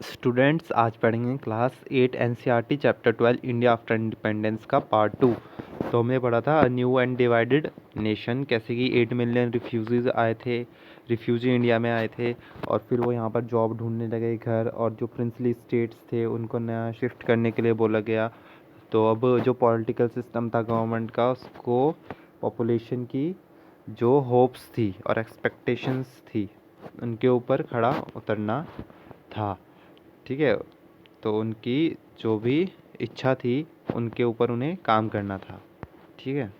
Students आज पढ़ेंगे class 8 NCERT chapter 12 India after independence का पार्ट 2। तो हमने पढ़ा था न्यू एंड डिवाइडेड नेशन, कैसे कि 8 मिलियन रिफ्यूजीज आए थे, रिफ्यूजी इंडिया में आए थे और फिर वो यहाँ पर जॉब ढूंढने लगे घर, और जो प्रिंसली स्टेट्स थे उनको नया शिफ्ट करने के लिए बोला गया। तो अब जो पॉलिटिकल सिस्टम था गवर्नमेंट का, उसको पॉपुलेशन की जो होप्स थी और एक्सपेक्टेशंस थी उनके ऊपर खड़ा उतरना था। ठीक है, तो उनकी जो भी इच्छा थी उनके ऊपर उन्हें काम करना था। ठीक है,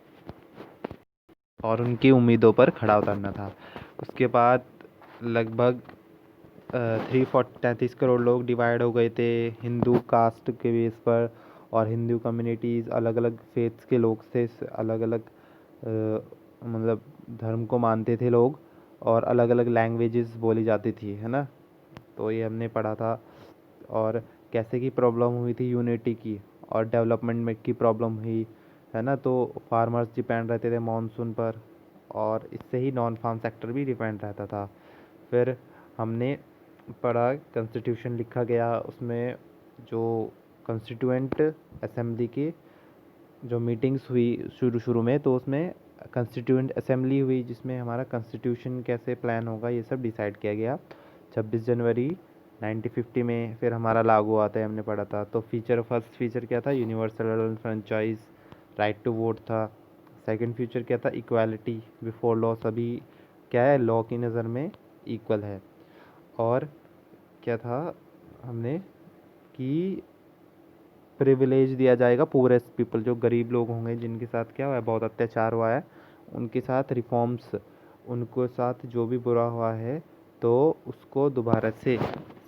और उनकी उम्मीदों पर खड़ा उतरना था। उसके बाद लगभग 333 करोड़ लोग डिवाइड हो गए थे हिंदू कास्ट के बेस पर, और हिंदू कम्युनिटीज़ अलग अलग फेथ्स के लोग थे, अलग अलग मतलब धर्म को मानते थे लोग, और अलग अलग लैंग्वेजेस बोली जाती थी, है ना। तो ये हमने पढ़ा था। और कैसे की प्रॉब्लम हुई थी यूनिटी की, और डेवलपमेंट में की प्रॉब्लम हुई, है ना। तो फार्मर्स डिपेंड रहते थे मानसून पर, और इससे ही नॉन फार्म सेक्टर भी डिपेंड रहता था। फिर हमने पढ़ा कॉन्स्टिट्यूशन लिखा गया, उसमें जो कॉन्स्टिट्यूएंट असेंबली की जो मीटिंग्स हुई शुरू शुरू में, तो उसमें कॉन्स्टिट्यूएंट असेंबली हुई जिसमें हमारा कॉन्स्टिट्यूशन कैसे प्लान होगा ये सब डिसाइड किया गया 26 जनवरी 1950 में। फिर हमारा लागू आता है, हमने पढ़ा था। तो फर्स्ट फीचर क्या था, universal franchise right to vote था। सेकंड फीचर क्या था, इक्वालिटी बिफोर लॉ, सभी क्या है लॉ की नज़र में इक्वल है। और क्या था हमने कि प्रिविलेज दिया जाएगा पूरेस्ट पीपल, जो गरीब लोग होंगे जिनके साथ क्या हुआ है, बहुत अत्याचार हुआ है, उनके साथ रिफॉर्म्स, उनको साथ जो भी बुरा हुआ है तो उसको दोबारा से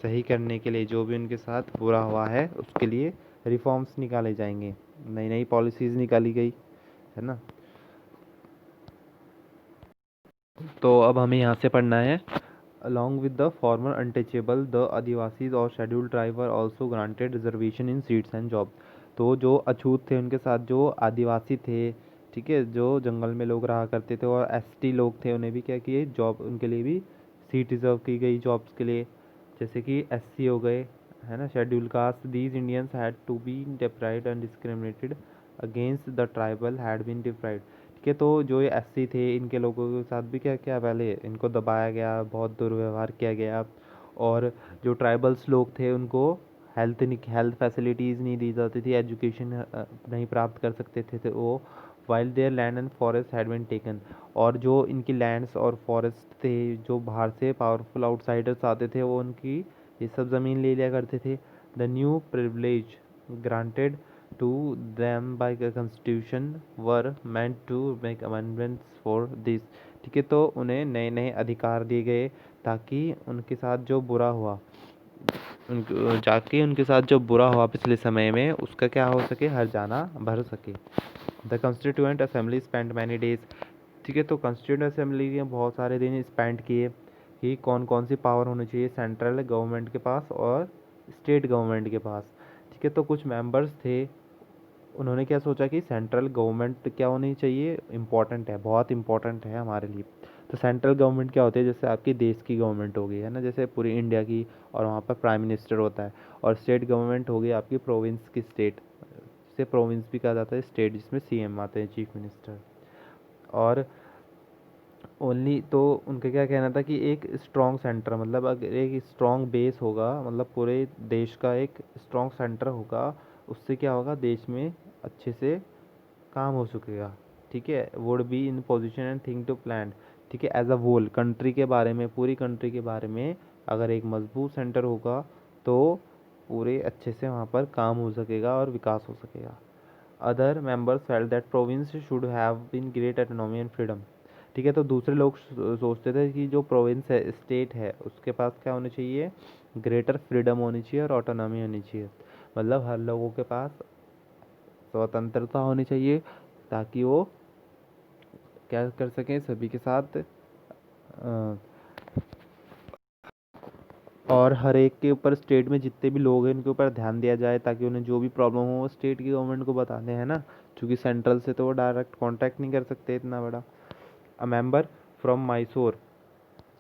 सही करने के लिए, जो भी उनके साथ बुरा हुआ है उसके लिए रिफॉर्म्स निकाले जाएंगे, नई नई पॉलिसीज़ निकाली गई, है ना। तो अब हमें यहाँ से पढ़ना है, along with the former untouchable, the Adivasis और scheduled tribe were also granted reservation in seats and job. तो जो अछूत थे उनके साथ जो आदिवासी थे, ठीक है, जो जंगल में लोग रहा करते थे, और एसटी लोग थे, उन्हें भी क्या किए, जॉब उनके लिए भी सीट रिजर्व की गई जॉब्स के लिए। जैसे कि एससी हो गए, है ना, schedule caste, these Indians had to be deprived and discriminated against the tribal had been deprived. ठीक है, तो जो ये एससी थे इनके लोगों के साथ भी क्या क्या, पहले इनको दबाया गया, बहुत दुर्व्यवहार किया गया। और जो ट्राइबल्स लोग थे उनको हेल्थ फैसिलिटीज़ नहीं दी जाती थी, एजुकेशन नहीं प्राप्त कर सकते थे वो, while their land and forest had been taken. और जो इनकी लैंड्स और फॉरेस्ट थे, जो बाहर से पावरफुल आउटसाइडर्स आते थे वो उनकी ये सब ज़मीन ले लिया करते थे। The new privilege granted to them by the constitution were meant to make amendments for this। ठीक है, तो उन्हें नए नए अधिकार दिए गए ताकि उनके साथ जो बुरा हुआ, उनके साथ जो बुरा हुआ पिछले समय में उसका क्या हो सके, हर जाना भर सके। The constituent assembly spend many days. ठीक है, तो कॉन्स्टिट्यूएंट असेंबली ने बहुत सारे दिन स्पेंड किए कि कौन कौन सी पावर होनी चाहिए सेंट्रल गवर्नमेंट के पास और स्टेट गवर्नमेंट के पास। ठीक है, तो कुछ मेंबर्स थे, उन्होंने क्या सोचा कि सेंट्रल गवर्नमेंट क्या होनी चाहिए, इम्पॉर्टेंट है, बहुत इंपॉर्टेंट है हमारे लिए। तो सेंट्रल गवर्नमेंट क्या होती है, जैसे आपकी देश की गवर्नमेंट होगी, है ना, जैसे पूरी इंडिया की, और वहाँ पर प्राइम मिनिस्टर होता है। और स्टेट गवर्नमेंट होगी आपकी प्रोविंस की, स्टेट से प्रोविंस भी कहा जाता है स्टेट, जिसमें सीएम आते हैं, चीफ मिनिस्टर। और ओनली तो उनका क्या कहना था कि एक स्ट्रॉन्ग सेंटर, मतलब अगर एक स्ट्रॉन्ग बेस होगा, मतलब पूरे देश का एक स्ट्रॉन्ग सेंटर होगा, उससे क्या होगा, देश में अच्छे से काम हो सकेगा। ठीक है, would be in position and think to plan. ठीक है, एज अ होल कंट्री के बारे में, पूरी कंट्री के बारे में अगर एक मजबूत सेंटर होगा तो पूरे अच्छे से वहाँ पर काम हो सकेगा और विकास हो सकेगा। Other members felt that province should have been great autonomy and freedom. ठीक है, तो दूसरे लोग सोचते थे कि जो प्रोविंस है, स्टेट है, उसके पास क्या होना चाहिए, ग्रेटर फ्रीडम होनी चाहिए और ऑटोनॉमी होनी चाहिए, मतलब हर लोगों के पास स्वतंत्रता होनी चाहिए ताकि वो क्या कर सकें सभी के साथ, और हर एक के ऊपर स्टेट में जितने भी लोग हैं उनके ऊपर ध्यान दिया जाए, ताकि उन्हें जो भी प्रॉब्लम हो वो स्टेट की गवर्नमेंट को बताते हैं ना, क्योंकि सेंट्रल से तो वो डायरेक्ट कांटेक्ट नहीं कर सकते इतना बड़ा। A member from Mysore.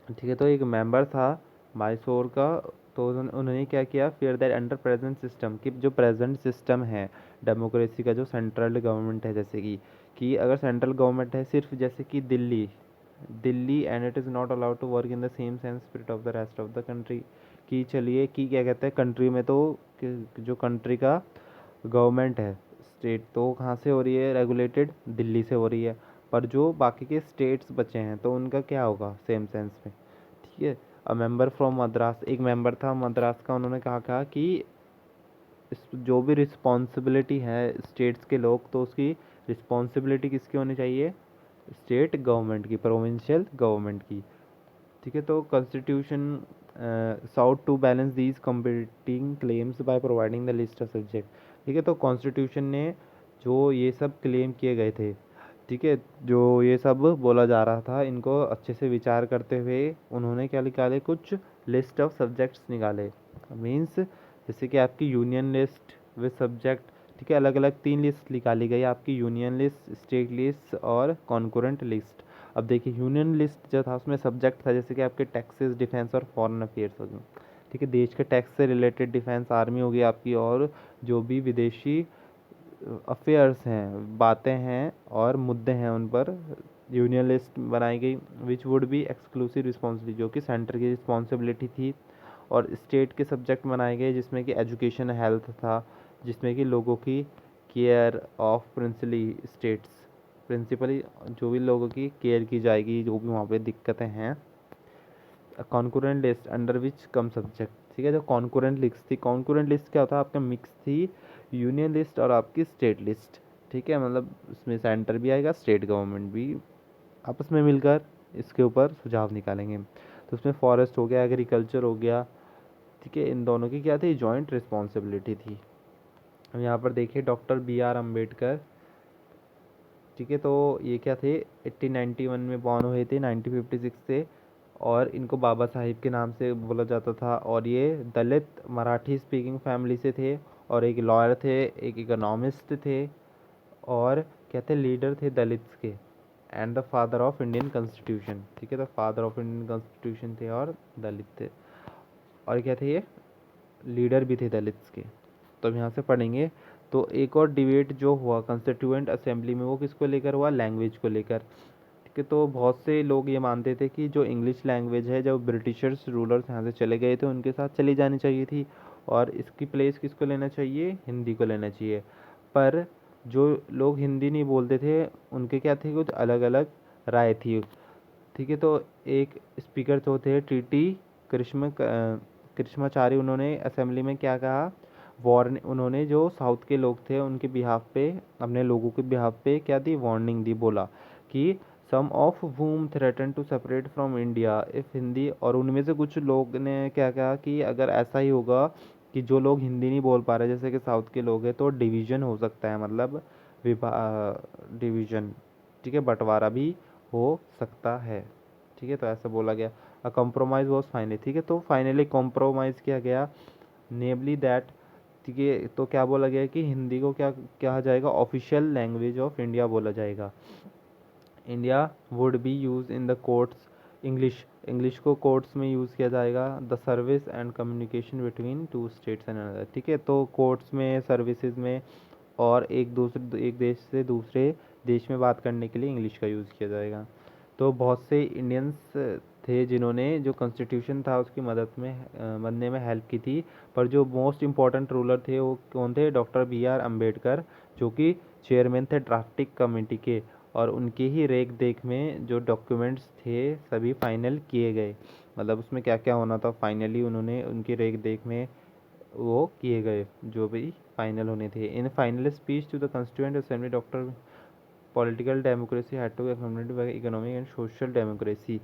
ठीक है, तो एक मेंबर था मैसूर का, तो उन्होंने क्या किया, fear that under present system, कि जो प्रेजेंट सिस्टम है डेमोक्रेसी का, जो सेंट्रल गवर्नमेंट है, जैसे कि अगर सेंट्रल गवर्नमेंट है सिर्फ, जैसे कि Delhi Delhi and it is not allowed to work in the same sense spirit of the rest of the country, कि चलिए कि क्या कहते हैं कंट्री में, तो जो कंट्री का गवर्नमेंट है, स्टेट, तो कहाँ से हो रही है रेगुलेटेड, दिल्ली से हो रही है, पर जो बाकी के स्टेट्स बचे हैं तो उनका क्या होगा सेम सेंस में। ठीक है। अ मेंबर फ्रॉम मद्रास, एक मेंबर था मद्रास का, उन्होंने कहा कि जो भी रिस्पॉन्सिबिलिटी है स्टेट्स के लोग, तो उसकी रिस्पॉन्सिबिलिटी किसकी होनी चाहिए, स्टेट गवर्नमेंट की, प्रोविंशियल गवर्नमेंट की। ठीक है। तो constitution sought to balance these competing claims by providing the list of subject. ठीक है। तो कॉन्स्टिट्यूशन ने जो ये सब क्लेम किए गए थे, ठीक है, जो ये सब बोला जा रहा था, इनको अच्छे से विचार करते हुए उन्होंने क्या निकाले, कुछ लिस्ट ऑफ सब्जेक्ट्स निकाले। मीन्स जैसे कि आपकी यूनियन लिस्ट विद सब्जेक्ट, ठीक है, अलग अलग 3 लिस्ट निकाली गई आपकी, यूनियन लिस्ट, स्टेट लिस्ट और कॉन्करेंट लिस्ट। अब देखिए यूनियन लिस्ट जो था उसमें सब्जेक्ट था जैसे कि आपके टैक्सेस, डिफेंस और फॉरेन अफेयर्स हो गए। ठीक है, देश के टैक्स से रिलेटेड डिफेंस, आर्मी हो गई आपकी, और जो भी विदेशी अफेयर्स हैं, बातें हैं और मुद्दे हैं, उन पर यूनियन लिस्ट बनाई गई। Which would be exclusive responsibility, जो कि सेंटर की रिस्पॉन्सिबिलिटी थी। और स्टेट के सब्जेक्ट बनाए गए जिसमें कि एजुकेशन, हेल्थ था, जिसमें कि लोगों की care of principally states, principally जो भी लोगों की केयर की जाएगी, जो भी वहाँ पे दिक्कतें हैं। Concurrent list under which come subject. ठीक है, जो कॉन्करेंट लिस्ट थी, कॉन्करेंट लिस्ट क्या होता है, आपका मिक्स थी यूनियन लिस्ट और आपकी स्टेट लिस्ट। ठीक है, मतलब उसमें सेंटर भी आएगा, स्टेट गवर्नमेंट भी, आपस में मिलकर इसके ऊपर सुझाव निकालेंगे। तो उसमें फॉरेस्ट हो गया, एग्रीकल्चर हो गया। ठीक है, इन दोनों की क्या थी, जॉइंट रिस्पॉन्सिबिलिटी थी। हम यहाँ पर देखिए डॉक्टर B.R. अम्बेडकर। ठीक है, तो ये क्या थे, 1891 में बॉर्न हुए थे, 1956 से, और इनको बाबा साहिब के नाम से बोला जाता था। और ये दलित मराठी स्पीकिंग फैमिली से थे, और एक लॉयर थे, एक इकोनॉमिस्ट थे, और क्या थे, लीडर थे दलित्स के, and the father of Indian constitution. ठीक है, तो फादर ऑफ इंडियन कॉन्स्टिट्यूशन थे और दलित थे, और क्या थे ये, लीडर भी थे दलित्स के। तो हम यहाँ से पढ़ेंगे। तो एक और डिबेट जो हुआ कॉन्स्टिट्यूएंट असेंबली में, वो किसको लेकर हुआ, लैंग्वेज को लेकर। ठीक है, तो बहुत से लोग ये मानते थे कि जो इंग्लिश लैंग्वेज है, जब ब्रिटिशर्स रूलर्स यहाँ से चले गए थे उनके साथ चली जानी चाहिए थी, और इसकी प्लेस किसको लेना चाहिए, हिंदी को लेना चाहिए। पर जो लोग हिंदी नहीं बोलते थे उनके क्या थे, कुछ अलग अलग राय थी। ठीक है, तो एक स्पीकर जो थे टीटी कृष्णाचारी, उन्होंने असेंबली में क्या कहा, वार्निंग, उन्होंने जो साउथ के लोग थे उनके बिहाफ पे, अपने लोगों के बिहाफ पे क्या दी, वार्निंग दी, बोला कि some of whom threaten to separate from India if Hindi, और उनमें से कुछ लोग ने क्या कहा कि अगर ऐसा ही होगा कि जो लोग हिंदी नहीं बोल पा रहे जैसे कि साउथ के लोग हैं, तो डिवीजन हो सकता है, मतलब डिवीजन, ठीक है, बंटवारा भी हो सकता है। ठीक है, तो ऐसा बोला गया। अ कॉम्प्रोमाइज़ वॉज फाइनली, ठीक है, तो फाइनली कॉम्प्रोमाइज़ किया गया, नेमली दैट, ठीक है, तो क्या बोला गया कि हिंदी को क्या कहा जाएगा, ऑफिशियल लैंग्वेज ऑफ इंडिया बोला जाएगा। India would be use in the courts, English, English को कोर्ट्स में यूज़ किया जाएगा। The service and communication between two states and another, ठीक है, तो कोर्ट्स में, सर्विसेज में, और एक देश से दूसरे देश में बात करने के लिए इंग्लिश का यूज़ किया जाएगा। तो बहुत से इंडियंस थे जिन्होंने जो कॉन्स्टिट्यूशन था उसकी मदद में बनने में हेल्प की थी। पर जो मोस्ट इम्पॉर्टेंट रूलर थे वो कौन थे, डॉक्टर B.R. अम्बेडकर, जो कि चेयरमैन थे ड्राफ्टिंग कमेटी के, और उनकी ही रेख देख में जो डॉक्यूमेंट्स थे सभी फाइनल किए गए। मतलब उसमें क्या क्या होना था, फाइनली उन्होंने उनकी रेख देख में वो किए गए जो भी फाइनल होने थे। In final speech to the constituent assembly doctor political democracy had to be accommodated by economic and social democracy.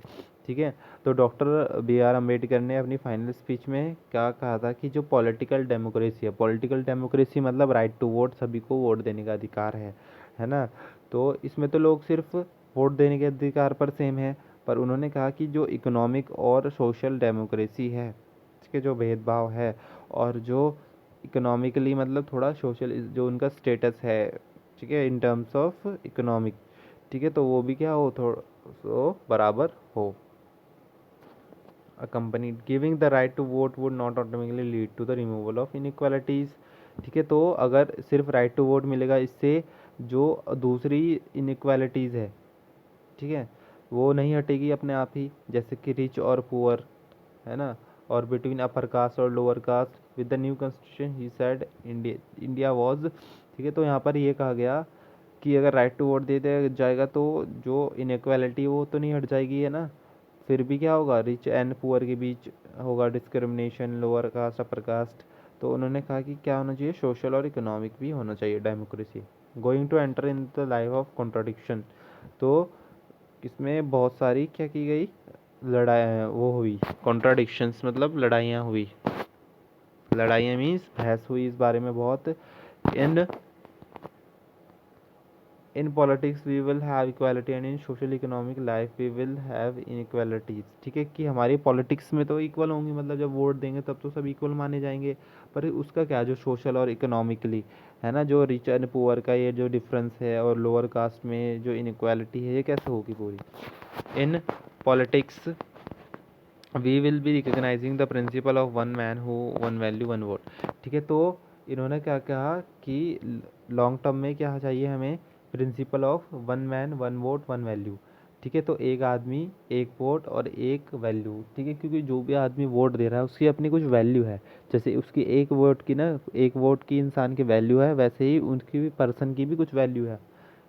ठीक है, तो डॉक्टर B.R. अम्बेडकर ने अपनी फाइनल स्पीच में क्या कहा था कि जो पॉलिटिकल डेमोक्रेसी है, पॉलिटिकल डेमोक्रेसी मतलब राइट टू वोट, सभी को वोट देने का अधिकार है ना। तो इसमें तो लोग सिर्फ वोट देने के अधिकार पर सेम है, पर उन्होंने कहा कि जो इकोनॉमिक और सोशल डेमोक्रेसी है, इसके जो भेदभाव है, और जो इकोनॉमिकली मतलब थोड़ा सोशल जो उनका स्टेटस है, ठीक है, इन टर्म्स ऑफ इकोनॉमिक, ठीक है, तो वो भी क्या हो, थोड़ा सो बराबर हो। accompanied giving the right to vote would not automatically lead to the removal of inequalities। ठीक है, तो अगर सिर्फ राइट टू वोट मिलेगा, इससे जो दूसरी इनइक्वालिटीज़ है, ठीक है, वो नहीं हटेगी अपने आप ही, जैसे कि रिच और पुअर, है ना, और बिटवीन अपर कास्ट और lower caste. With the new constitution he said India was, ठीक है, तो यहाँ पर ये कहा गया कि अगर राइट टू वोट दे दिया जाएगा तो जो इनइक्वालिटी वो तो नहीं हट जाएगी, है ना, फिर भी क्या होगा, रिच एंड पुअर के बीच होगा discrimination, lower caste upper caste. तो उन्होंने कहा कि क्या होना चाहिए, सोशल और इकोनॉमिक भी होना चाहिए democracy. Going to enter in the life of contradiction, तो इसमें बहुत सारी क्या की गई, लड़ाई वो हुई, कॉन्ट्राडिक्शंस मतलब लड़ाइयाँ हुई, लड़ाइयाँ मीन्स बहस हुई इस बारे में बहुत। In politics we will have equality and in social economic life we will have inequalities. ठीक है, कि हमारी पॉलिटिक्स में तो इक्वल होंगी, मतलब जब वोट देंगे तब तो सब इक्वल माने जाएंगे, पर उसका क्या, जो सोशल और इकोनॉमिकली है ना, जो रिच एंड पुअर का ये जो डिफरेंस है और लोअर कास्ट में जो इनइक्वालिटी है, ये कैसे होगी पूरी। In politics we will be recognizing the principle of one man who one value one vote. ठीक है, तो इन्होंने क्या कहा कि लॉन्ग टर्म में क्या चाहिए हमें, principal of one man one vote one value. ठीक है, तो एक आदमी एक वोट और एक वैल्यू। ठीक है, क्योंकि जो भी आदमी वोट दे रहा है उसकी अपनी कुछ वैल्यू है, जैसे उसकी एक वोट की ना, एक वोट की इंसान की वैल्यू है, वैसे ही उनकी भी पर्सन की भी कुछ वैल्यू है।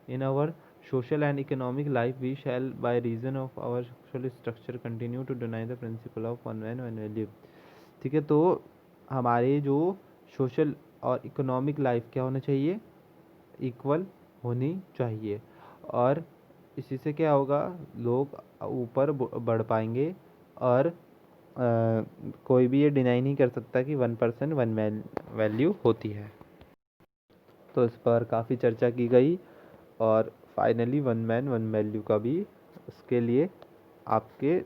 In our social and economic life we shall by reason of our social structure continue to deny the principle of one man one value। ठीक है, तो हमारे जो सोशल और इकोनॉमिक लाइफ क्या होना चाहिए, इक्वल होनी चाहिए, और इसी से क्या होगा, लोग ऊपर बढ़ पाएंगे, और कोई भी ये डिनाई नहीं कर सकता कि 1% वन मैन वैल्यू होती है। तो इस पर काफ़ी चर्चा की गई, और finally one man one value का भी उसके लिए आपके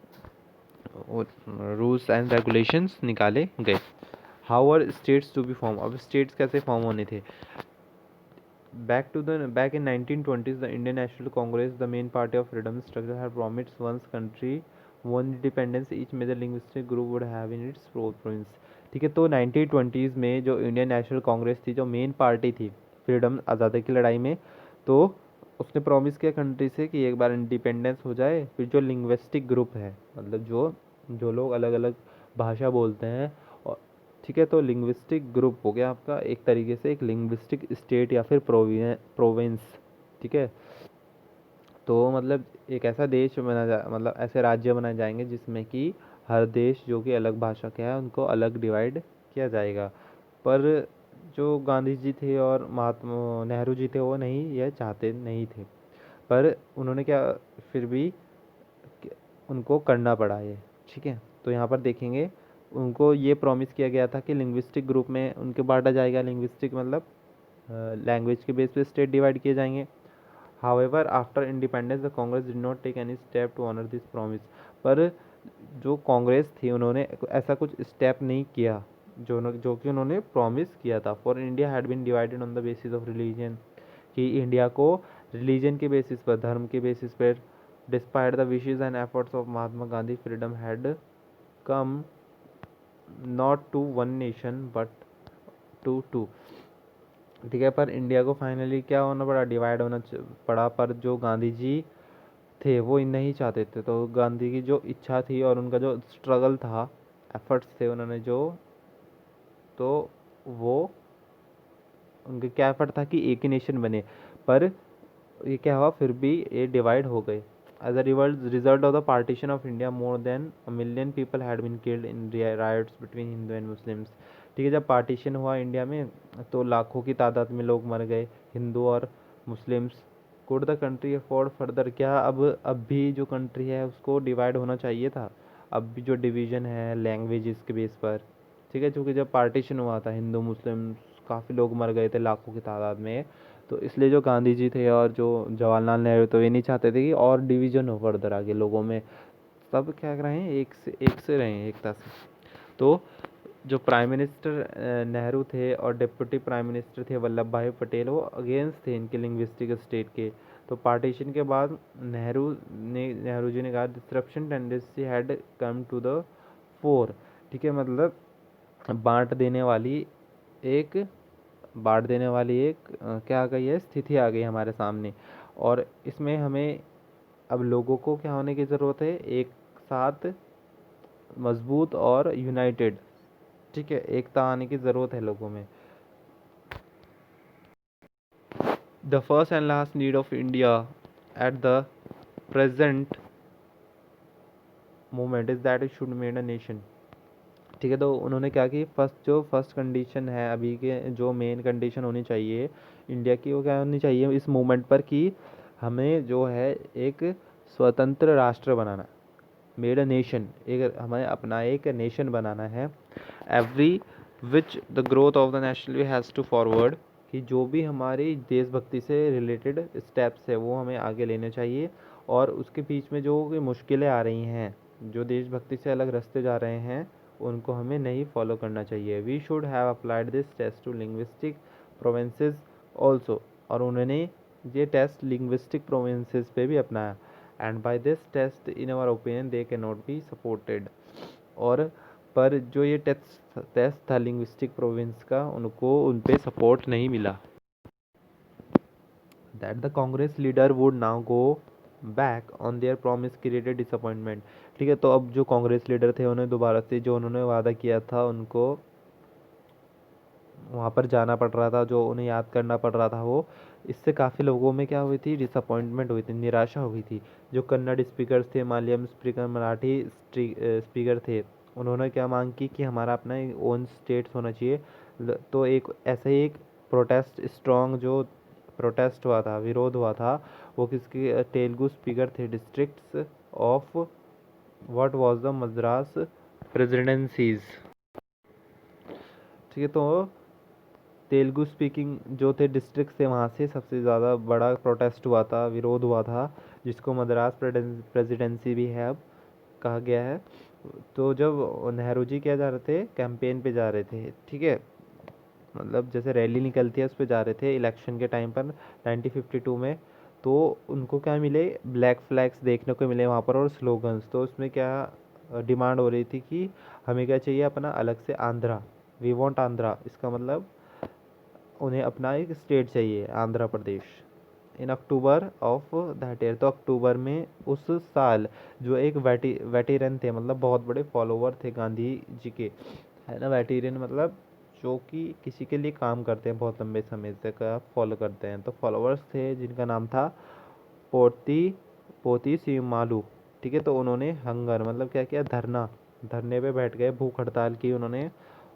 रूल्स एंड रेगुलेशंस निकाले गए। How are states to be form, अब स्टेट्स कैसे फॉर्म होने थे। back in 1920s the Indian National Congress, the main party of freedom struggle, had promised once country won independence each major linguistic group would have in its province। ठीक है, तो 1920s में जो Indian national Congress थी, जो main party थी freedom आज़ादी की लड़ाई में, तो उसने प्रॉमिस किया कंट्री से कि एक बार इंडिपेंडेंस हो जाए, फिर जो लिंग्विस्टिक ग्रुप है, मतलब जो जो लोग अलग अलग भाषा बोलते हैं, और ठीक है, तो लिंग्विस्टिक ग्रुप हो गया आपका एक तरीके से एक लिंग्विस्टिक स्टेट या फिर प्रोविंस। ठीक है, तो मतलब एक ऐसा देश बना जा, मतलब ऐसे राज्य बनाए जाएंगे जिसमें कि हर देश जो कि अलग भाषा के है उनको अलग डिवाइड किया जाएगा। पर जो गांधी जी थे और महात्मा नेहरू जी थे वो नहीं, यह चाहते नहीं थे, पर उन्होंने क्या, फिर भी उनको करना पड़ा ये। ठीक है, तो यहाँ पर देखेंगे उनको ये प्रॉमिस किया गया था कि लिंग्विस्टिक ग्रुप में उनके बांटा जाएगा, लिंग्विस्टिक मतलब लैंग्वेज के बेस पे स्टेट डिवाइड किए जाएंगे। However after independence the Congress did not take any step to honour this promise, पर जो कांग्रेस थी उन्होंने ऐसा कुछ स्टेप नहीं किया जो कि उन्होंने प्रॉमिस किया था। For India had been divided on the basis of religion, कि इंडिया को रिलीजन के बेसिस पर, धर्म के बेसिस पर, despite the wishes and efforts of Mahatma Gandhi, freedom had come not to one nation but to two. ठीक है, पर इंडिया को फाइनली क्या होना पड़ा, डिवाइड होना पड़ा, पर जो गांधी जी थे वो नहीं चाहते थे। तो गांधी की जो इच्छा थी और उनका जो स्ट्रगल था, एफर्ट्स थे उन्होंने जो, तो वो उनका क्या एफर्ट था कि एक ही नेशन बने, पर ये क्या हुआ, फिर भी ये डिवाइड हो गए। As a result of the partition of India more than a million people had been killed in riots between Hindu and Muslims. ठीक है, जब पार्टीशन हुआ इंडिया में तो लाखों की तादाद में लोग मर गए, हिंदू और Muslims. Could the country afford further, क्या अब भी जो कंट्री है उसको डिवाइड होना चाहिए था, अब भी जो डिवीज़न है लैंग्वेजेस के बेस पर। ठीक है, क्योंकि जब पार्टीशन हुआ था हिंदू मुस्लिम काफ़ी लोग मर गए थे लाखों की तादाद में, तो इसलिए जो गांधी जी थे और जो जवाहरलाल नेहरू, तो ये नहीं चाहते थे कि और डिवीज़न हो फर्दर आगे लोगों में, सब क्या रहें, एक से रहें, एकता से। तो जो प्राइम मिनिस्टर नेहरू थे और डिप्टी प्राइम मिनिस्टर थे वल्लभ भाई पटेल, वो अगेंस्ट थे इनके लिंग्विस्टिक स्टेट के। तो पार्टीशन के बाद नेहरू जी ने कहा disruption tendency had come to the fore, ठीक है, मतलब बांट देने वाली एक क्या आ गई है, स्थिति आ गई हमारे सामने। और इसमें हमें अब लोगों को क्या होने की ज़रूरत है, एक साथ मजबूत और यूनाइटेड, ठीक है, एकता आने की ज़रूरत है लोगों में। The first and last need of India at the present moment is that it should made a nation, ठीक है। तो उन्होंने क्या की, फर्स्ट कंडीशन है अभी के, जो मेन कंडीशन होनी चाहिए इंडिया की, वो क्या होनी चाहिए इस मूवमेंट पर, कि हमें जो है एक स्वतंत्र राष्ट्र बनाना, मेड अ नेशन, एक हमें अपना एक नेशन बनाना है। Every which the growth of the national has to forward, कि जो भी हमारी देशभक्ति से रिलेटेड स्टेप्स है वो हमें आगे लेने चाहिए। और उसके बीच में जो मुश्किलें आ रही हैं, जो देशभक्ति से अलग रास्ते जा रहे हैं, उनको हमें नहीं फॉलो करना चाहिए। We should have applied this test to linguistic provinces also, और उन्होंने ये टेस्ट लिंग्विस्टिक प्रोविंसेस पे भी अपनाया। And by this test in our opinion they can not be supported, और पर जो ये टेस्ट था लिंग्विस्टिक प्रोविंस का, उनको उन पे सपोर्ट नहीं मिला। That the Congress leader would now go back on their promise created disappointment, ठीक है। तो अब जो कांग्रेस लीडर थे, उन्हें दोबारा से जो उन्होंने वादा किया था, उनको वहाँ पर जाना पड़ रहा था, जो उन्हें याद करना पड़ रहा था वो, इससे काफ़ी लोगों में क्या हुई थी, डिसअपॉइंटमेंट हुई थी, निराशा हुई थी। जो कन्नड़ स्पीकर्स थे, मलयालम स्पीकर, मराठी स्पीकर थे, उन्होंने क्या मांग की कि हमारा अपना ओन स्टेट्स होना चाहिए। तो एक ऐसे ही एक प्रोटेस्ट स्ट्रॉन्ग जो प्रोटेस्ट हुआ था, विरोध हुआ था, वो किसके, तेलुगु स्पीकर थे, districts of what was the Madras presidencies, ठीक है। तो तेलुगु स्पीकिंग जो थे डिस्ट्रिक्ट थे, वहाँ से सबसे ज़्यादा बड़ा प्रोटेस्ट हुआ था, विरोध हुआ था, जिसको मद्रास प्रेसिडेंसी भी है अब कहा गया है। तो जब नेहरू जी क्या जा रहे थे, कैंपेन पे जा रहे थे, ठीक है, मतलब जैसे रैली निकलती है उस पर जा रहे थे इलेक्शन के टाइम पर 1952 में, तो उनको क्या मिले, ब्लैक फ्लैग्स देखने को मिले वहाँ पर और स्लोगन्स। तो उसमें क्या डिमांड हो रही थी कि हमें क्या चाहिए, अपना अलग से आंध्रा, वी वांट आंध्रा, इसका मतलब उन्हें अपना एक स्टेट चाहिए, आंध्र प्रदेश। इन अक्टूबर ऑफ दैट ईयर, तो अक्टूबर में उस साल, जो एक वेटेरन थे, मतलब बहुत बड़े फॉलोवर थे गांधी जी के, है ना, वेटेरन मतलब जो कि किसी के लिए काम करते हैं बहुत लंबे समय से का फॉलो करते हैं, तो फॉलोअर्स थे जिनका नाम था पोती पोती सीमालू, ठीक है। तो उन्होंने हंगर मतलब क्या किया, धरने पे बैठ गए, भूख हड़ताल की उन्होंने,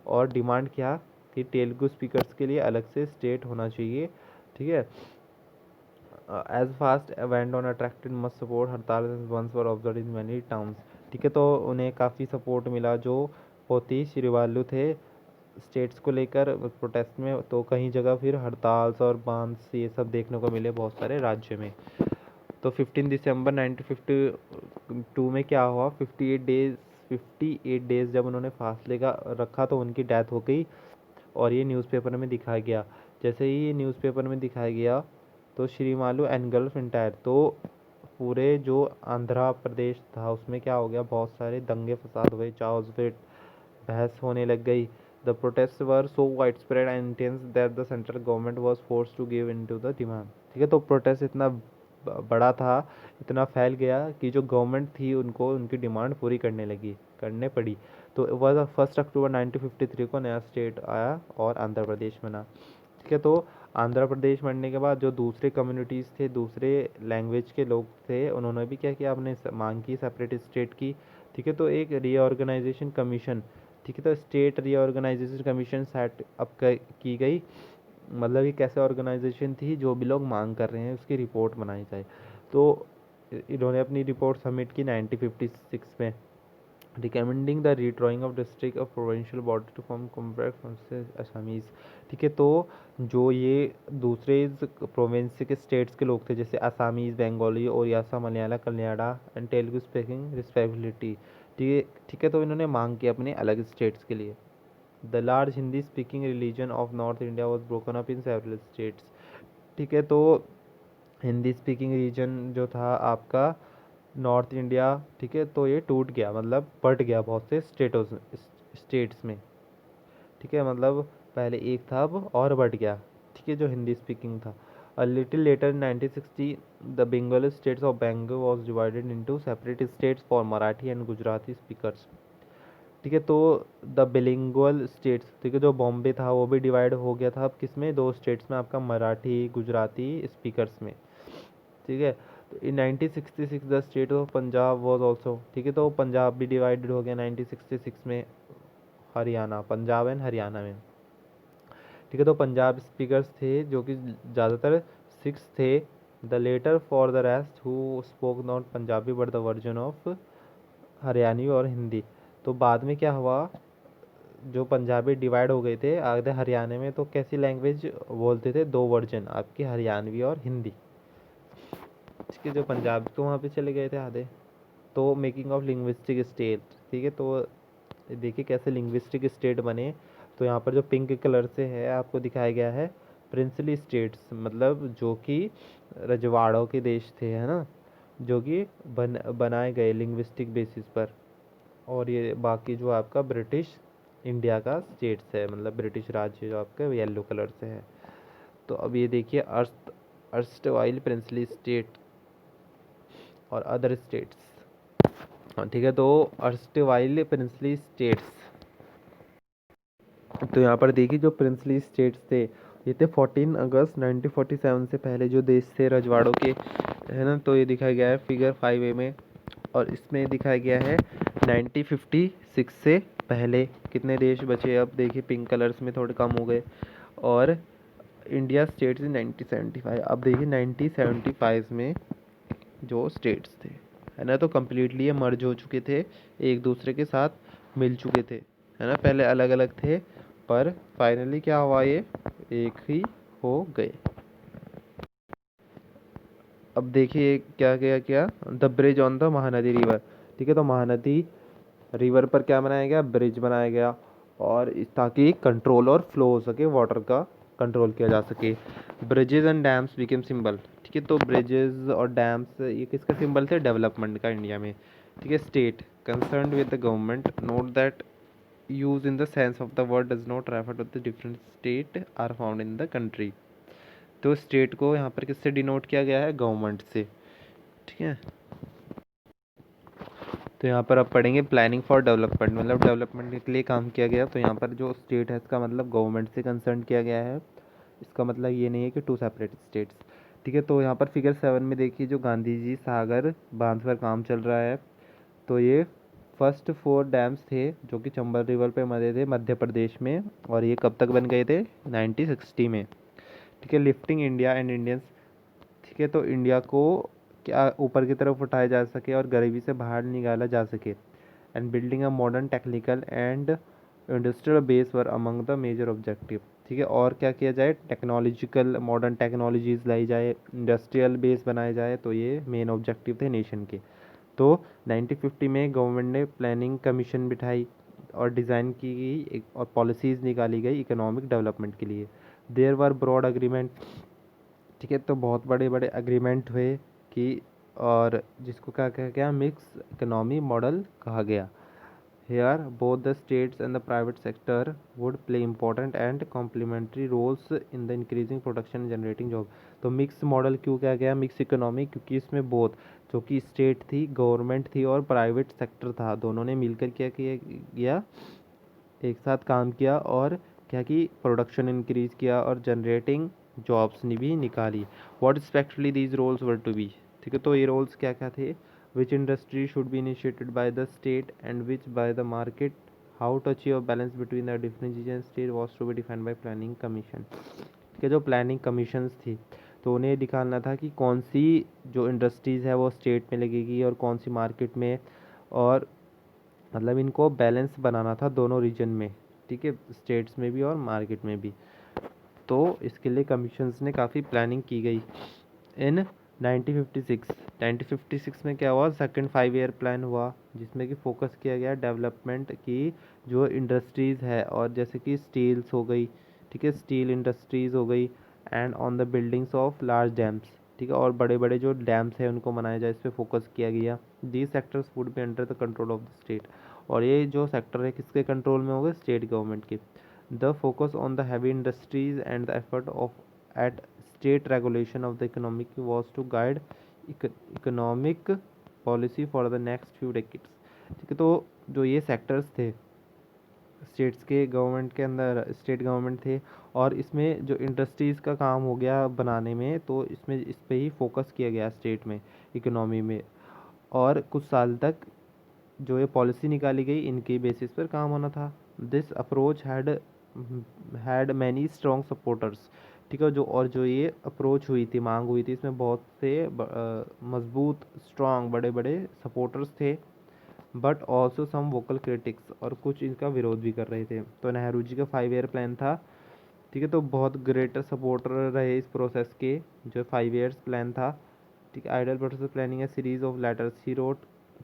और डिमांड किया कि तेलुगु स्पीकर्स के लिए अलग से स्टेट होना चाहिए, ठीक है। As fast went on attracted much support, हड़ताल once were observe in many towns, ठीक है। तो उन्हें काफ़ी सपोर्ट मिला, जो पोती श्रीवालू थे स्टेट्स को लेकर प्रोटेस्ट में, तो कहीं जगह फिर हड़ताल और बांस ये सब देखने को मिले बहुत सारे राज्य में। तो 15 दिसंबर 1952 में क्या हुआ, 58 डेज जब उन्होंने फासले का रखा तो उनकी डेथ हो गई, और ये न्यूज़पेपर में दिखाया गया। जैसे ही ये न्यूज़पेपर में दिखाया गया, तो श्रीमालू एनगल्फ इंटायर, तो पूरे जो आंध्र प्रदेश था उसमें क्या हो गया, बहुत सारे दंगे फसाद हुए, चाउस फिर बहस होने लग गई। The protest were so wide spread and intense that the central government was force to give in to the demand, ठीक है। तो प्रोटेस्ट इतना बड़ा था, इतना फैल गया कि जो गवर्नमेंट थी उनको उनकी डिमांड पूरी करने पड़ी। तो वह 1 अक्टूबर 1953 को नया स्टेट आया और आंध्र प्रदेश बना, ठीक है। तो आंध्र प्रदेश बनने के बाद जो दूसरे कम्युनिटीज़ थे, दूसरे लैंग्वेज के लोग थे, उन्होंने भी क्या किया, अपने मांग की सेपरेट स्टेट की, ठीक है। तो एक रीऑर्गेनाइजेशन कमीशन, ठीक है, तो state reorganization commission set up की गई, मतलब ये कैसे ऑर्गेनाइजेशन थी, जो भी लोग मांग कर रहे हैं उसकी रिपोर्ट बनाई जाए। तो इन्होंने अपनी रिपोर्ट सबमिट की 1956 में, recommending the redrawing of district of provincial border to form compact Assamese, ठीक है। तो जो ये दूसरे प्रोविंस के स्टेट्स के लोग थे, जैसे Assamese, Bengali, Odia, Malaya, Kannada and Telugu speaking respectively, ठीक है। तो इन्होंने मांग की अपने अलग स्टेट्स के लिए। The large Hindi speaking religion of north India was broken up in several states, ठीक है। तो हिंदी स्पीकिंग रीजन जो था आपका नॉर्थ इंडिया, ठीक है, तो ये टूट गया, मतलब बट गया बहुत से स्टेट्स में, ठीक है, मतलब पहले एक था अब और बढ़ गया, ठीक है, जो हिंदी स्पीकिंग था। A little later in 1960 the Bengali states of Bengal was divided into separate states for Marathi and Gujarati speakers, ठीक है। तो द बिलिंगुअल स्टेट्स, ठीक है, जो बॉम्बे था वो भी डिवाइड हो गया था अब किस में, दो स्टेट्स में, आपका मराठी गुजराती स्पीकर्स में, ठीक है। तो इन 1966 the state of Punjab was also, ठीक है, तो पंजाब भी डिवाइडेड हो गया 1966 में, हरियाणा, पंजाब एंड हरियाणा में, ठीक है। तो पंजाब स्पीकर्स थे जो कि ज़्यादातर सिक्स थे, the latter for the rest who spoke not Punjabi but the version of Haryanvi और हिंदी। तो बाद में क्या हुआ, जो पंजाबी डिवाइड हो गए थे आधे हरियाणा में, तो कैसी लैंग्वेज बोलते थे, दो वर्जन आपकी, हरियाणवी और हिंदी, ठीक है, जो पंजाब तो वहाँ पे चले गए थे आधे। तो मेकिंग ऑफ लिंग्विस्टिक स्टेट, ठीक है, तो देखिए कैसे लिंग्विस्टिक स्टेट बने। तो यहाँ पर जो पिंक कलर से है आपको दिखाया गया है प्रिंसली स्टेट्स, मतलब जो कि रजवाड़ों के देश थे, है ना, जो कि बनाए गए लिंग्विस्टिक बेसिस पर। और ये बाकी जो आपका ब्रिटिश इंडिया का स्टेट्स है, मतलब ब्रिटिश राज्य जो आपका येलो कलर से है। तो अब ये देखिए अर्स्टवाइल प्रिंसली स्टेट और अदर स्टेट्स, हाँ ठीक है। तो अर्स्टवाइल प्रिंसली स्टेट्स, तो यहाँ पर देखिए जो प्रिंसली स्टेट्स थे ये थे 14 अगस्त 1947 से पहले जो देश थे रजवाड़ों के, है ना। तो ये दिखाया गया है फिगर 5A में, और इसमें दिखाया गया है 1956 से पहले कितने देश बचे, अब देखिए पिंक कलर्स में थोड़े कम हो गए। और इंडिया स्टेट्स इन 1975, अब देखिए 1975 में जो स्टेट्स थे, है ना, तो कम्प्लीटली ये मर्ज हो चुके थे, एक दूसरे के साथ मिल चुके थे, है ना, पहले अलग अलग थे पर फाइनली क्या हुआ, ये एक ही हो गए। अब देखिए क्या क्या क्या, the bridge on the Mahanadi river, ठीक है, तो महानदी रिवर पर क्या बनाया गया, ब्रिज बनाया गया, और ताकि कंट्रोल और फ्लो हो सके, वाटर का कंट्रोल किया जा सके। Bridges and dams became symbol, ठीक है, तो ब्रिजेज और डैम्स ये किसका सिंबल थे, डेवलपमेंट का इंडिया में, ठीक है। State concern with the government note that use in the sense of the word does not refer to the different state are found in the country. तो state को यहाँ पर किससे डिनोट किया गया है, गवर्नमेंट से, ठीक है। तो यहाँ पर आप पढ़ेंगे प्लानिंग फॉर डेवलपमेंट, मतलब डेवलपमेंट के लिए काम किया गया। तो यहाँ पर जो स्टेट है इसका मतलब गवर्नमेंट से कंसर्न किया गया है, इसका मतलब ये नहीं है कि टू सेपरेट स्टेट्स, ठीक है। तो यहाँ पर फिगर 7 में देखिए जो गांधी जी सागर बांध पर काम चल रहा है, तो ये फर्स्ट 4 डैम्स थे जो कि चंबल रिवर पे बने थे मध्य प्रदेश में, और ये कब तक बन गए थे, 1960 में, ठीक है। लिफ्टिंग इंडिया एंड इंडियंस, ठीक है, तो इंडिया को क्या ऊपर की तरफ उठाया जा सके और गरीबी से बाहर निकाला जा सके, and building a modern technical and industrial base were among the major objective, ठीक है। और क्या किया जाए, टेक्नोलॉजिकल मॉडर्न टेक्नोलॉजीज लाई जाए, इंडस्ट्रियल बेस बनाए जाए, तो ये मेन ऑब्जेक्टिव थे नेशन के। तो 1950 में गवर्नमेंट ने प्लानिंग कमीशन बिठाई और डिज़ाइन की गई और पॉलिसीज़ निकाली गई इकोनॉमिक डेवलपमेंट के लिए। देयर वर ब्रॉड अग्रीमेंट, ठीक है, तो बहुत बड़े बड़े अग्रीमेंट हुए कि, और जिसको क्या कहा गया, मिक्स इकोनॉमी मॉडल कहा गया। Here both the states and the private sector would play important and complementary roles in the increasing production generating job. तो मिक्स मॉडल क्यों कहा गया, मिक्स इकोनॉमी, क्योंकि इसमें बोथ, जो कि स्टेट थी, गवर्नमेंट थी और प्राइवेट सेक्टर था, दोनों ने मिलकर क्या किया गया, एक साथ काम किया, और क्या कि प्रोडक्शन इंक्रीज किया और जनरेटिंग जॉब्स ने भी निकाली। What respectfully these roles were to be, ठीक है, तो ये रोल्स क्या क्या थे, which industry should be initiated by the state and which by the market, how to achieve balance between the different region state was to be defined by planning commission, ठीक है। जो प्लानिंग कमीशंस थी तो उन्हें दिखाना था कि कौन सी जो इंडस्ट्रीज़ है वो स्टेट में लगेगी और कौन सी मार्केट में, और मतलब इनको बैलेंस बनाना था दोनों रीजन में, ठीक है, स्टेट्स में भी और मार्केट में भी। तो इसके लिए कमीशंस ने काफ़ी प्लानिंग की गई। इन 1956 में क्या हुआ, सेकंड 5 ईयर प्लान हुआ जिसमें कि फोकस किया गया डेवलपमेंट की जो इंडस्ट्रीज़ है, और जैसे कि स्टील्स हो गई, ठीक है, स्टील इंडस्ट्रीज़ हो गई, and on the buildings of large dams, ठीक है, और बड़े बड़े जो डैम्स हैं उनको बनाया जाए, इस पर फोकस किया गया। These sectors would be under the control of the state, और ये जो सेक्टर है किसके कंट्रोल में होगा, स्टेट गवर्नमेंट के। The focus on the heavy industries and the effort of at state regulation of the economic was to guide economic policy for the next few decades. ठीक है, तो जो ये सेक्टर्स थे स्टेट्स के गवर्नमेंट के अंदर, स्टेट गवर्नमेंट थे, और इसमें जो इंडस्ट्रीज़ का काम हो गया बनाने में, तो इसमें इस पे ही फोकस किया गया स्टेट में, इकोनॉमी में। और कुछ साल तक जो ये पॉलिसी निकाली गई इनके बेसिस पर काम होना था। This approach had many strong supporters. ठीक है, जो ये अप्रोच हुई थी, मांग हुई थी, इसमें बहुत से मजबूत स्ट्रॉन्ग बड़े बड़े सपोर्टर्स थे, but also some vocal critics, और कुछ इनका विरोध भी कर रहे थे। तो नेहरू जी का 5 ईयर प्लान था, ठीक है, तो बहुत ग्रेटर सपोर्टर रहे इस प्रोसेस के, जो 5 ईयर्स प्लान था। ठीक है, ideal process planning A series of letters he wrote.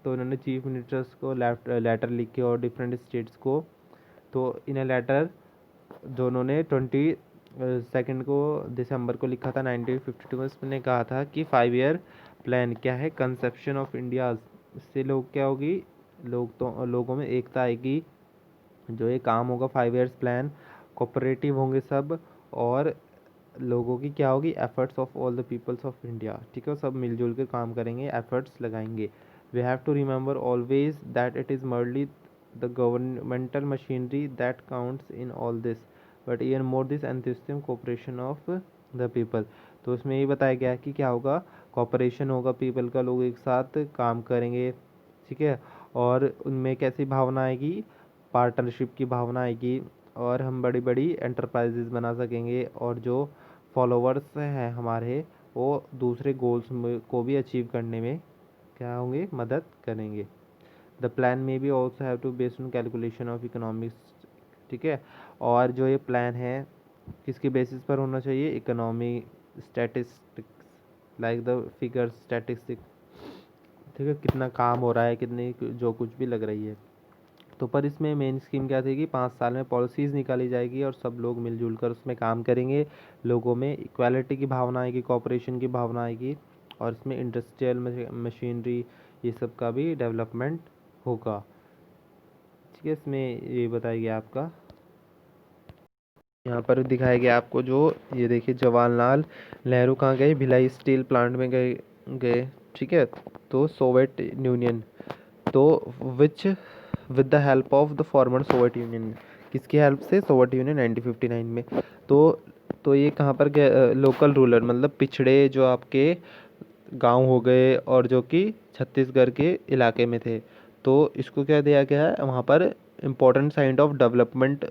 तो उन्होंने चीफ मिनिस्टर्स को लेटर लिखे और डिफरेंट स्टेट्स को। तो इन ए लेटर जो उन्होंने 22 को दिसंबर को लिखा था 1952 में, उसने कहा था कि 5 ईयर प्लान क्या है, कंसेप्शन ऑफ इंडिया। इससे लोग क्या होगी, लोगों में एकता आएगी। जो ये काम होगा 5 ईयर्स प्लान, कोऑपरेटिव होंगे सब, और लोगों की क्या होगी, efforts of all the peoples of India. ठीक है, सब मिलजुल के काम करेंगे, एफर्ट्स लगाएंगे। We have to remember always that it is merely the governmental machinery that counts in all this, but even more this enthusiasm cooperation of the people. तो इसमें ये बताया गया कि क्या होगा, कोऑपरेशन होगा पीपल का, लोग एक साथ काम करेंगे। ठीक है, और उनमें कैसी भावना आएगी, पार्टनरशिप की भावना आएगी, और हम बड़ी बड़ी एंटरप्राइजेज बना सकेंगे, और जो फॉलोवर्स हैं हमारे, वो दूसरे गोल्स को भी अचीव करने में क्या होंगे, मदद करेंगे। द प्लान में भी also have to based on calculation of economics. ठीक है, और जो ये प्लान है किसके बेसिस पर होना चाहिए, economy statistics, like the figure statistics. ठीक है, कितना काम हो रहा है, कितनी जो कुछ भी लग रही है। तो पर इसमें मेन स्कीम क्या थी कि 5 साल में पॉलिसीज़ निकाली जाएगी और सब लोग मिलजुल कर उसमें काम करेंगे। लोगों में इक्वालिटी की भावना आएगी, कोऑपरेशन की भावना आएगी, और इसमें इंडस्ट्रियल मशीनरी ये सब का भी डेवलपमेंट होगा। ठीक है, इसमें ये बताया गया आपका, यहाँ पर दिखाया गया आपको, जो ये देखिए जवाहरलाल नेहरू कहाँ गए, भिलाई स्टील प्लांट में गए गए ठीक है, तो सोवियत यूनियन, तो which with the help of the former Soviet union, किसकी हेल्प से, सोवियत यूनियन 1959 में। तो ये कहाँ पर गए, लोकल रूलर, मतलब पिछड़े जो आपके गांव हो गए, और जो कि छत्तीसगढ़ के इलाके में थे, तो इसको क्या दिया गया है वहाँ पर, important signed of development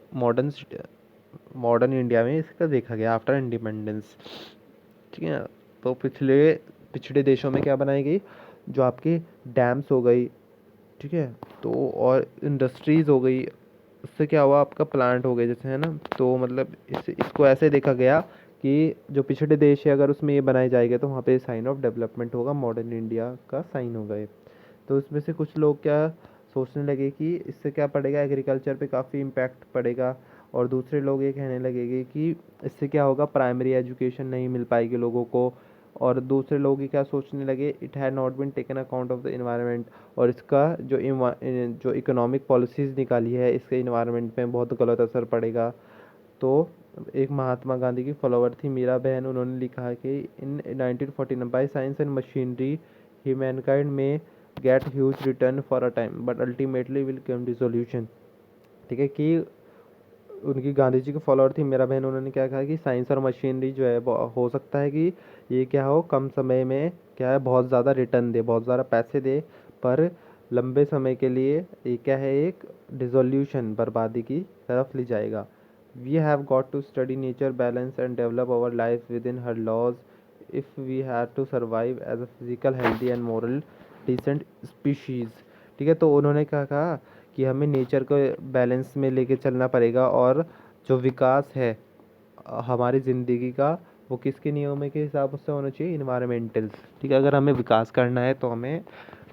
modern India में इसका देखा गया आफ्टर इंडिपेंडेंस। ठीक है, तो पिछड़े देशों में क्या बनाई गई, जो आपकी डैम्स हो गई, ठीक है, तो और इंडस्ट्रीज़ हो गई, उससे क्या हुआ, आपका प्लांट हो गए जैसे, है ना। तो मतलब इसको ऐसे देखा गया कि जो पिछड़े देश है अगर उसमें ये बनाए जाएगा तो वहाँ पे साइन ऑफ डेवलपमेंट होगा, मॉडर्न इंडिया का साइन होगा ये। तो उसमें से कुछ लोग क्या सोचने लगे कि इससे क्या पड़ेगा, एग्रीकल्चर पे काफ़ी इम्पैक्ट पड़ेगा, और दूसरे लोग ये कहने लगेंगे कि इससे क्या होगा, प्राइमरी एजुकेशन नहीं मिल पाएगी लोगों को, और दूसरे लोग ये क्या सोचने लगे, it had not been taken account of the environment, और इसका जो इकोनॉमिक पॉलिसीज़ निकाली है इसके इन्वायरमेंट में बहुत गलत असर पड़ेगा। तो एक महात्मा गांधी की फॉलोवर थी मीरा बहन, उन्होंने लिखा कि in 1949 by science and machinery humankind may get huge return for a time but ultimately will come dissolution. ठीक है, कि उनकी गांधी जी की फॉलोअर थी मीरा बहन, उन्होंने क्या कहा कि साइंस और मशीनरी जो है हो सकता है कि ये क्या हो, कम समय में क्या है, बहुत ज़्यादा रिटर्न दे, बहुत ज़्यादा पैसे दे, पर लंबे समय के लिए ये क्या है, एक डिसोल्यूशन, बर्बादी की तरफ ले जाएगा। We have got to study nature balance and develop our life within her laws if we have to survive as a physical healthy and moral decent species. ठीक है, तो उन्होंने क्या कहा कि हमें नेचर को बैलेंस में लेके चलना पड़ेगा, और जो विकास है हमारी ज़िंदगी का, वो किसके नियमों के हिसाब से होना चाहिए, इन्वायरमेंटल। ठीक है, अगर हमें विकास करना है तो हमें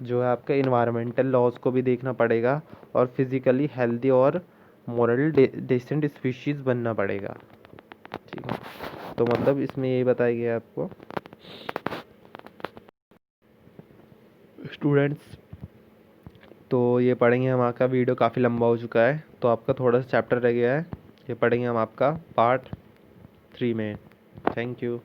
जो है आपका इन्वायरमेंटल लॉज को भी देखना पड़ेगा, और फिज़िकली हेल्दी और मोरल डिसेंट स्पीशीज़ बनना पड़ेगा। ठीक है, तो मतलब इसमें यही बताया गया आपको। स्टूडेंट्स, तो ये पढ़ेंगे हम। आपका वीडियो काफ़ी लंबा हो चुका है, तो आपका थोड़ा सा चैप्टर रह गया है, ये पढ़ेंगे हम आपका पार्ट 3 में। Thank you.